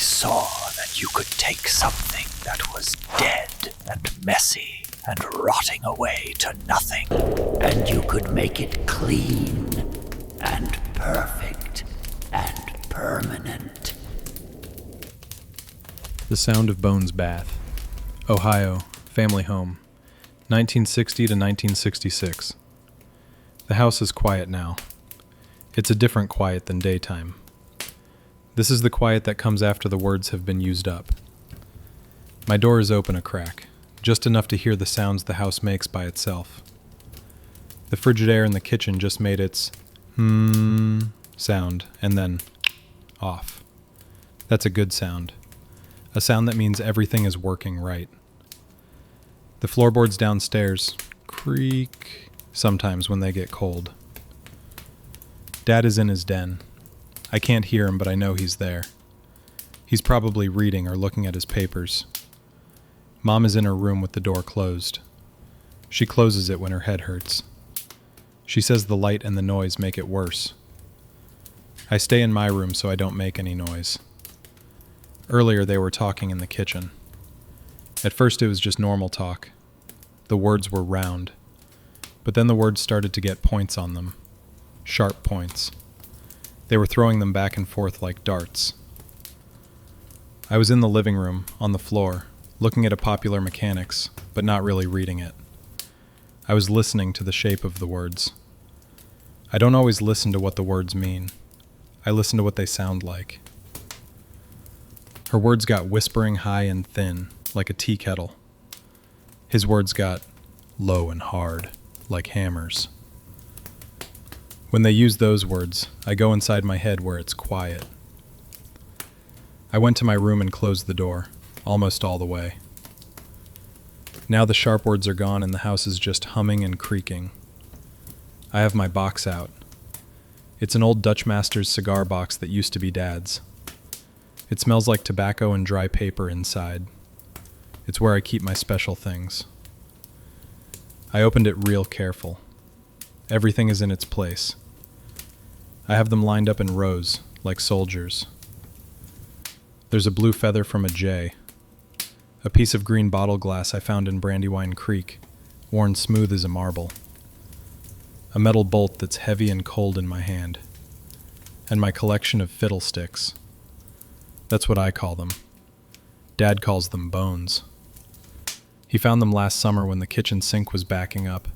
saw that you could take something that was dead and messy and rotting away to nothing, and you could make it clean and perfect and permanent. The Sound of Bones Bath, Ohio, family home, 1960 to 1966. The house is quiet now. It's a different quiet than daytime. This is the quiet that comes after the words have been used up. My door is open a crack, just enough to hear the sounds the house makes by itself. The Frigidaire in the kitchen just made its sound, and then off. That's a good sound. A sound that means everything is working right. The floorboards downstairs creak sometimes when they get cold. Dad is in his den. I can't hear him, but I know he's there. He's probably reading or looking at his papers. Mom is in her room with the door closed. She closes it when her head hurts. She says the light and the noise make it worse. I stay in my room so I don't make any noise. Earlier they were talking in the kitchen. At first it was just normal talk. The words were round. But then the words started to get points on them. Sharp points. They were throwing them back and forth like darts. I was in the living room, on the floor, looking at a Popular Mechanics, but not really reading it. I was listening to the shape of the words. I don't always listen to what the words mean. I listen to what they sound like. Her words got whispering high and thin, like a tea kettle. His words got low and hard, like hammers. When they use those words, I go inside my head where it's quiet. I went to my room and closed the door, almost all the way. Now the sharp words are gone and the house is just humming and creaking. I have my box out. It's an old Dutch Master's cigar box that used to be Dad's. It smells like tobacco and dry paper inside. It's where I keep my special things. I opened it real careful. Everything is in its place. I have them lined up in rows, like soldiers. There's a blue feather from a jay. A piece of green bottle glass I found in Brandywine Creek, worn smooth as a marble. A metal bolt that's heavy and cold in my hand. And my collection of fiddlesticks. That's what I call them. Dad calls them bones. He found them last summer when the kitchen sink was backing up.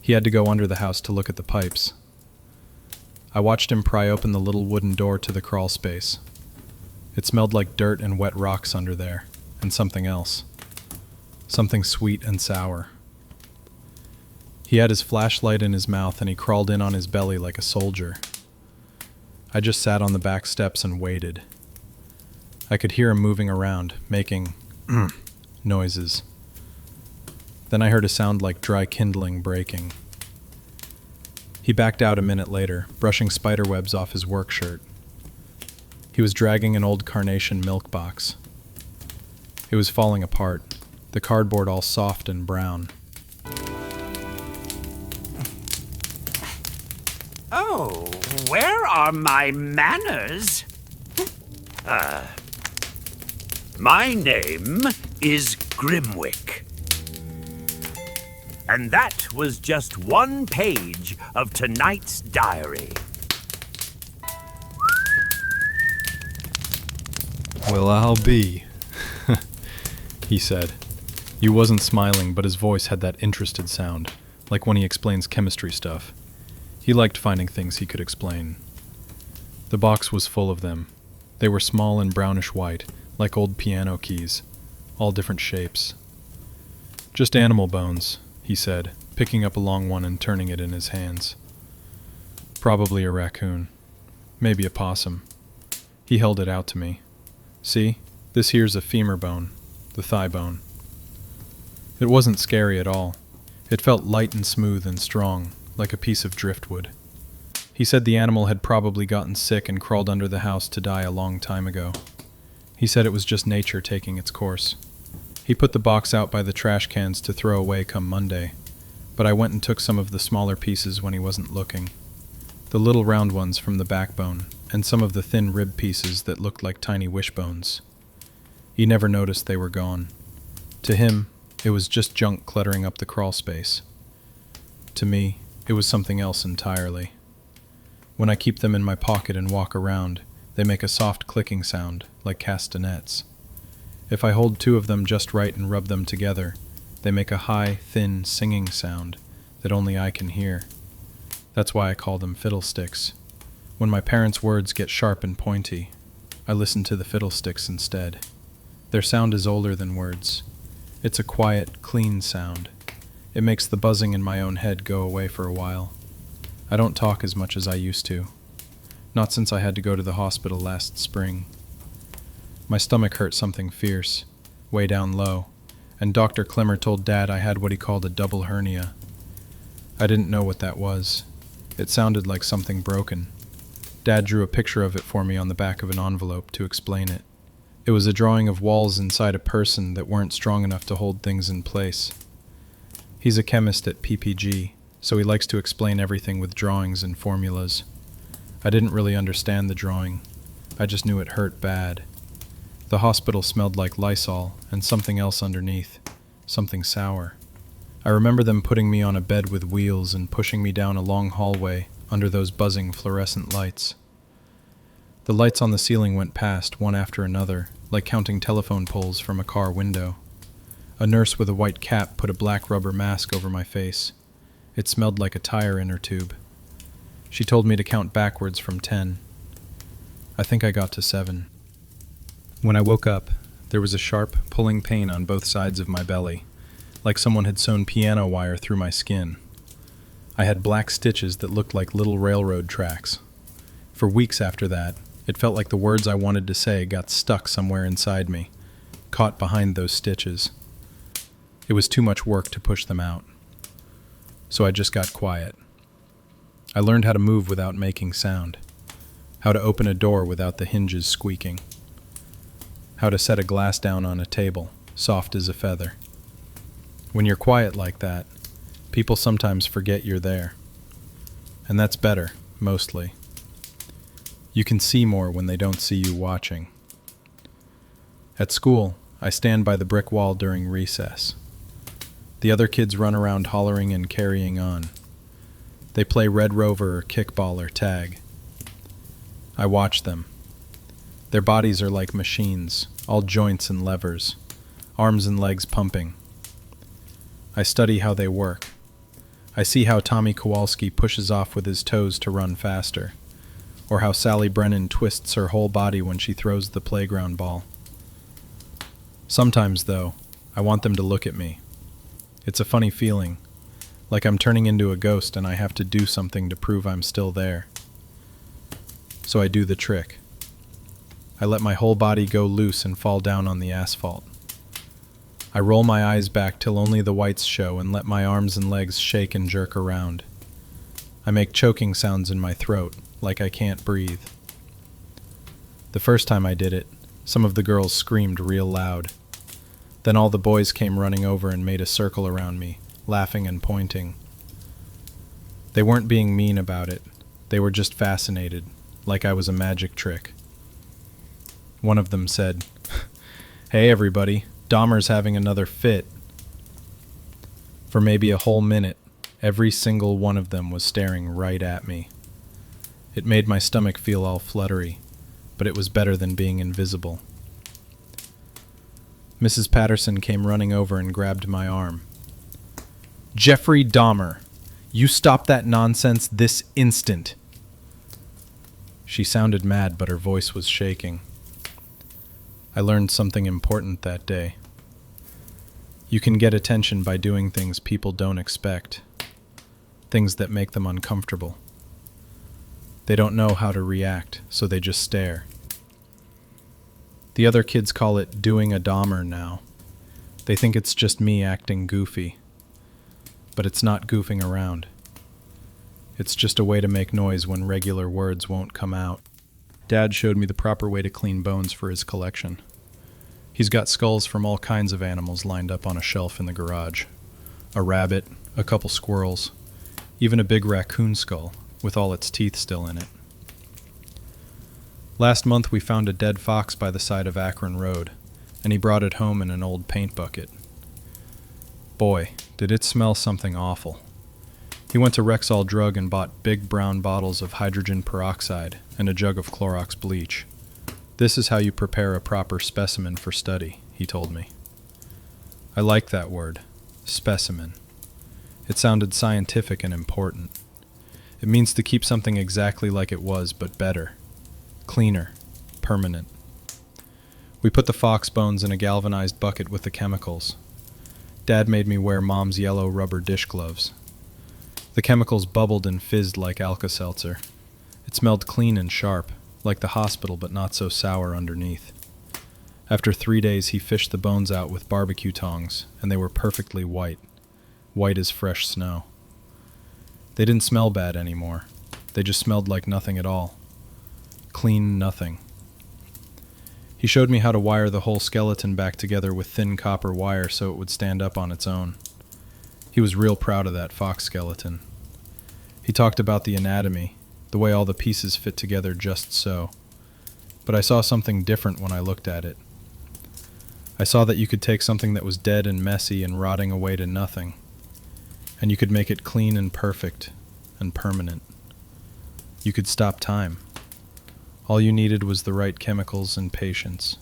He had to go under the house to look at the pipes. I watched him pry open the little wooden door to the crawl space. It smelled like dirt and wet rocks under there, and something else. Something sweet and sour. He had his flashlight in his mouth and he crawled in on his belly like a soldier. I just sat on the back steps and waited. I could hear him moving around, making noises. Then I heard a sound like dry kindling breaking. He backed out a minute later, brushing spider webs off his work shirt. He was dragging an old carnation milk box. It was falling apart, the cardboard all soft and brown. Oh, where are my manners? My name is Grimwick. And that was just one page of tonight's diary. Well, I'll be, he said. He wasn't smiling, but his voice had that interested sound, like when he explains chemistry stuff. He liked finding things he could explain. The box was full of them. They were small and brownish white, like old piano keys, all different shapes. Just animal bones, he said, picking up a long one and turning it in his hands. Probably a raccoon. Maybe a possum. He held it out to me. See, this here's a femur bone, the thigh bone. It wasn't scary at all. It felt light and smooth and strong, like a piece of driftwood. He said the animal had probably gotten sick and crawled under the house to die a long time ago. He said it was just nature taking its course. He put the box out by the trash cans to throw away come Monday, but I went and took some of the smaller pieces when he wasn't looking. The little round ones from the backbone, and some of the thin rib pieces that looked like tiny wishbones. He never noticed they were gone. To him, it was just junk cluttering up the crawl space. To me, it was something else entirely. When I keep them in my pocket and walk around, they make a soft clicking sound, like castanets. If I hold two of them just right and rub them together, they make a high, thin, singing sound that only I can hear. That's why I call them fiddlesticks. When my parents' words get sharp and pointy, I listen to the fiddlesticks instead. Their sound is older than words. It's a quiet, clean sound. It makes the buzzing in my own head go away for a while. I don't talk as much as I used to. Not since I had to go to the hospital last spring. My stomach hurt something fierce, way down low, and Dr. Clemmer told Dad I had what he called a double hernia. I didn't know what that was. It sounded like something broken. Dad drew a picture of it for me on the back of an envelope to explain it. It was a drawing of walls inside a person that weren't strong enough to hold things in place. He's a chemist at PPG, so he likes to explain everything with drawings and formulas. I didn't really understand the drawing. I just knew it hurt bad. The hospital smelled like Lysol and something else underneath, something sour. I remember them putting me on a bed with wheels and pushing me down a long hallway under those buzzing fluorescent lights. The lights on the ceiling went past one after another, like counting telephone poles from a car window. A nurse with a white cap put a black rubber mask over my face. It smelled like a tire inner tube. She told me to count backwards from 10. I think I got to 7. When I woke up, there was a sharp, pulling pain on both sides of my belly, like someone had sewn piano wire through my skin. I had black stitches that looked like little railroad tracks. For weeks after that, it felt like the words I wanted to say got stuck somewhere inside me, caught behind those stitches. It was too much work to push them out. So I just got quiet. I learned how to move without making sound, how to open a door without the hinges squeaking, how to set a glass down on a table, soft as a feather. When you're quiet like that, people sometimes forget you're there. And that's better, mostly. You can see more when they don't see you watching. At school, I stand by the brick wall during recess. The other kids run around hollering and carrying on. They play Red Rover or kickball or tag. I watch them. Their bodies are like machines, all joints and levers, arms and legs pumping. I study how they work. I see how Tommy Kowalski pushes off with his toes to run faster, or how Sally Brennan twists her whole body when she throws the playground ball. Sometimes, though, I want them to look at me. It's a funny feeling, like I'm turning into a ghost and I have to do something to prove I'm still there. So I do the trick. I let my whole body go loose and fall down on the asphalt. I roll my eyes back till only the whites show and let my arms and legs shake and jerk around. I make choking sounds in my throat, like I can't breathe. The first time I did it, some of the girls screamed real loud. Then all the boys came running over and made a circle around me, laughing and pointing. They weren't being mean about it. They were just fascinated, like I was a magic trick. One of them said, "Hey everybody, Dahmer's having another fit." For maybe a whole minute, every single one of them was staring right at me. It made my stomach feel all fluttery, but it was better than being invisible. Mrs. Patterson came running over and grabbed my arm. "Jeffrey Dahmer, you stop that nonsense this instant." She sounded mad, but her voice was shaking. I learned something important that day. You can get attention by doing things people don't expect, things that make them uncomfortable. They don't know how to react, so they just stare. The other kids call it doing a Dahmer now. They think it's just me acting goofy. But it's not goofing around. It's just a way to make noise when regular words won't come out. Dad showed me the proper way to clean bones for his collection. He's got skulls from all kinds of animals lined up on a shelf in the garage. A rabbit, a couple squirrels, even a big raccoon skull, with all its teeth still in it. Last month we found a dead fox by the side of Akron Road, and he brought it home in an old paint bucket. Boy, did it smell something awful. He went to Rexall Drug and bought big brown bottles of hydrogen peroxide and a jug of Clorox bleach. This is how you prepare a proper specimen for study, he told me. I like that word, specimen. It sounded scientific and important. It means to keep something exactly like it was, but better. Cleaner. Permanent. We put the fox bones in a galvanized bucket with the chemicals. Dad made me wear Mom's yellow rubber dish gloves. The chemicals bubbled and fizzed like Alka-Seltzer. It smelled clean and sharp, like the hospital but not so sour underneath. After 3 days he fished the bones out with barbecue tongs, and they were perfectly white. White as fresh snow. They didn't smell bad anymore. They just smelled like nothing at all. Clean nothing. He showed me how to wire the whole skeleton back together with thin copper wire so it would stand up on its own. He was real proud of that fox skeleton. He talked about the anatomy, the way all the pieces fit together just so. But I saw something different when I looked at it. I saw that you could take something that was dead and messy and rotting away to nothing, and you could make it clean and perfect and permanent. You could stop time. All you needed was the right chemicals and patience.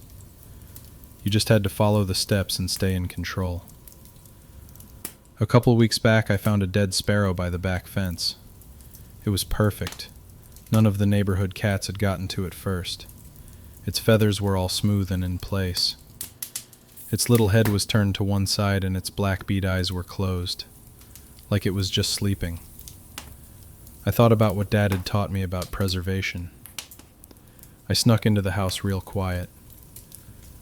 You just had to follow the steps and stay in control. A couple weeks back I found a dead sparrow by the back fence. It was perfect. None of the neighborhood cats had gotten to it first. Its feathers were all smooth and in place. Its little head was turned to one side and its black bead eyes were closed, like it was just sleeping. I thought about what Dad had taught me about preservation. I snuck into the house real quiet.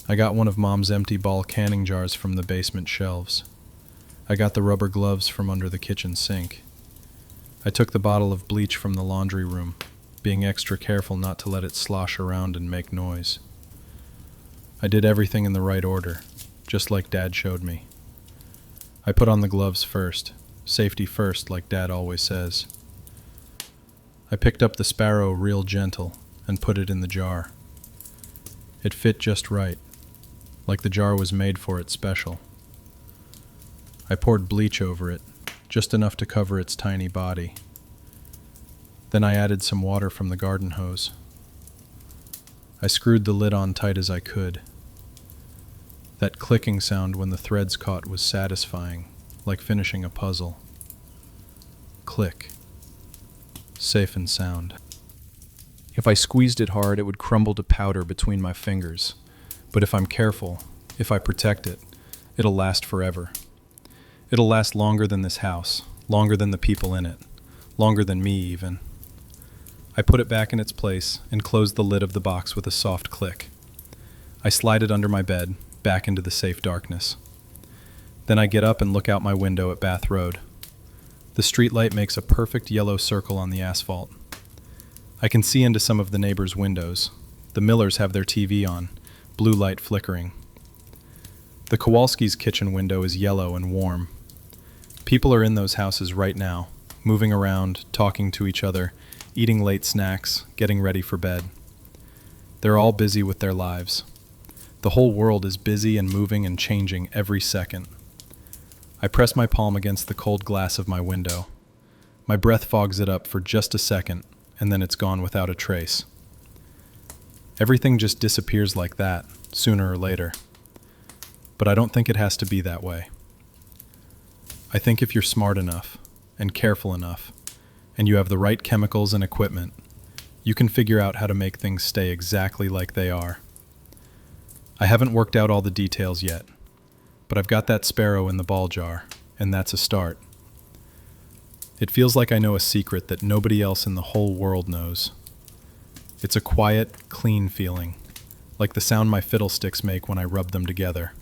I got one of Mom's empty ball canning jars from the basement shelves. I got the rubber gloves from under the kitchen sink. I took the bottle of bleach from the laundry room, being extra careful not to let it slosh around and make noise. I did everything in the right order, just like Dad showed me. I put on the gloves first, safety first, like Dad always says. I picked up the sparrow real gentle and put it in the jar. It fit just right, like the jar was made for it special. I poured bleach over it, just enough to cover its tiny body. Then I added some water from the garden hose. I screwed the lid on tight as I could. That clicking sound when the threads caught was satisfying, like finishing a puzzle. Click. Safe and sound. If I squeezed it hard, it would crumble to powder between my fingers. But if I'm careful, if I protect it, it'll last forever. It'll last longer than this house, longer than the people in it, longer than me even. I put it back in its place and closed the lid of the box with a soft click. I slide it under my bed, back into the safe darkness. Then I get up and look out my window at Bath Road. The streetlight makes a perfect yellow circle on the asphalt. I can see into some of the neighbors' windows. The Millers have their TV on, blue light flickering. The Kowalski's kitchen window is yellow and warm. People are in those houses right now, moving around, talking to each other, eating late snacks, getting ready for bed. They're all busy with their lives. The whole world is busy and moving and changing every second. I press my palm against the cold glass of my window. My breath fogs it up for just a second, and then it's gone without a trace. Everything just disappears like that, sooner or later. But I don't think it has to be that way. I think if you're smart enough, and careful enough, and you have the right chemicals and equipment, you can figure out how to make things stay exactly like they are. I haven't worked out all the details yet, but I've got that sparrow in the ball jar, and that's a start. It feels like I know a secret that nobody else in the whole world knows. It's a quiet, clean feeling, like the sound my fiddlesticks make when I rub them together.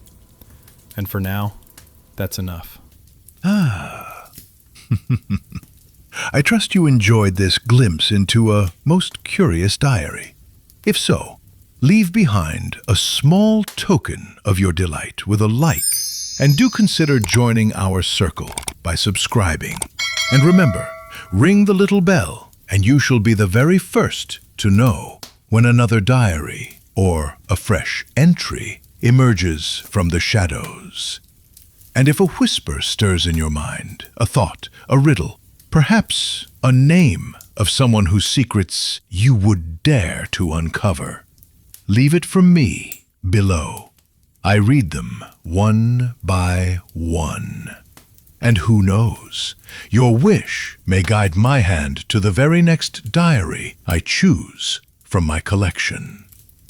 And for now, that's enough. Ah. I trust you enjoyed this glimpse into a most curious diary. If so, leave behind a small token of your delight with a like, and do consider joining our circle by subscribing. And remember, ring the little bell and you shall be the very first to know when another diary or a fresh entry emerges from the shadows. And if a whisper stirs in your mind, a thought, a riddle, perhaps a name of someone whose secrets you would dare to uncover, leave it for me below. I read them one by one. And who knows, your wish may guide my hand to the very next diary I choose from my collection.